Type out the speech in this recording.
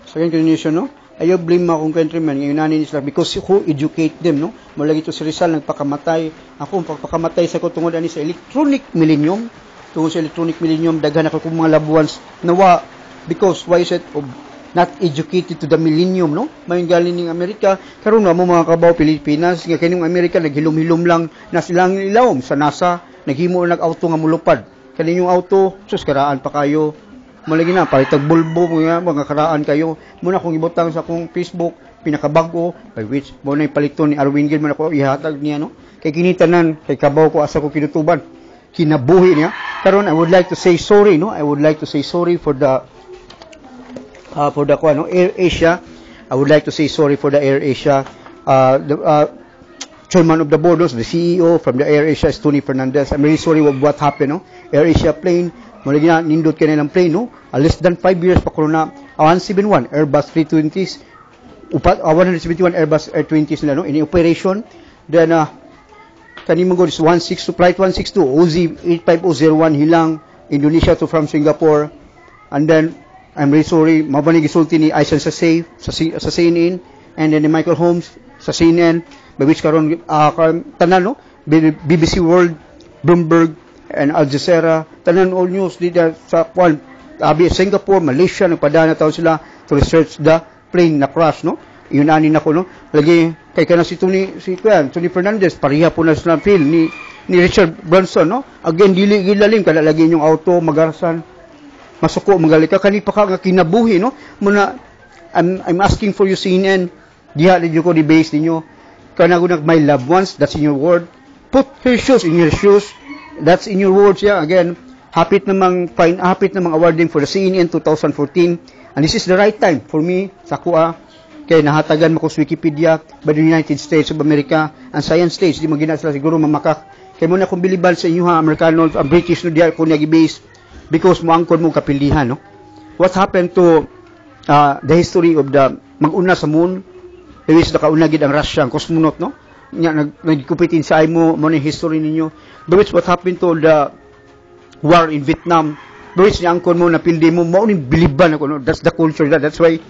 Second continuation, no? Ayaw blame mga akong countrymen, ngayon nanin sila, because who educate them, no? Mula ito si Rizal, nagpakamatay. Ako, pagpakamatay sa ko tungod ani sa electronic millennium, tungod sa electronic millennium, daghan ako kung mga loved ones, nawa, because, why is it, not educated to the millennium, no? Mayon galing ng Amerika, karon na mo mga kabaw Pilipinas, nga kining Amerika naghilom-hilom lang na silang ilawom sa NASA, naghimo nag-auto nga mulupad. Kaning yung auto, sus karaan pa kayo. Malagi na palitag bulbo mga karaan kayo. Muna kung ibutang sa akong Facebook, pinakabago, by which mo na paliton ni Arwin Gil man ako ihatag niya, no? Kay kinitanan, kay kabaw ko asa ko kinutuban. Kinabuhi niya. Karon I would like to say sorry, no? I would like to say sorry for the Air Asia. I would like to say sorry for the Air Asia. Chairman of the board, the CEO from the Air Asia is Tony Fernandez. I'm really sorry what happened, no? Air Asia plane, malagi na nindot ka nilang plane, no? Less than 5 years pa corona. 171 Airbus 320s, 171 Airbus Air 20s nila, no? In operation. Then kanimo go is 162 flight 162 OZ 85001 hilang Indonesia to from Singapore. And then I'm really sorry, mabani gisulti ni Aisan sa CNN, and then ni Michael Holmes sa CNN, by which karon tanan, no? BBC World, Bloomberg, and Al Jazeera, tanan all news dito sa Singapore, Malaysia, nagpadana taon sila to research the plane na crash, no? Yun anin ako, no? Lagi kay kana si Tony Fernandez, pareha po na sila feel ni Richard Branson, no? Again, dili gilalim kada lagi yung auto magarsan masuko magalika kani pa ka nga kinabuhi, no? Muna I'm asking for you CNN, diha din ko di base ninyo kana gunag my loved ones, that's in your word, put her shoes in your shoes, that's in your words. Yeah, again, hapit namang awarding for the CNN 2014, and this is the right time for me sa kuha kay nahatagan mo ko sa Wikipedia by the United States of America and science stage, di magina sila siguro mamakak kay mo na kung bilibal sa inyo ha Americanos, ang British no diya ko niya gibase because mo angkon mo kapilihan, no? What happened to the history of the mag-una sa moon, which nakauna gid ang Russia, ang cosmonaut, no? Nagkupitin sa mo ni history ninyo. But what happened to the war in Vietnam, which ni angkon mo na pildi mo, mao ni biliban ako, no? That's the culture, that's why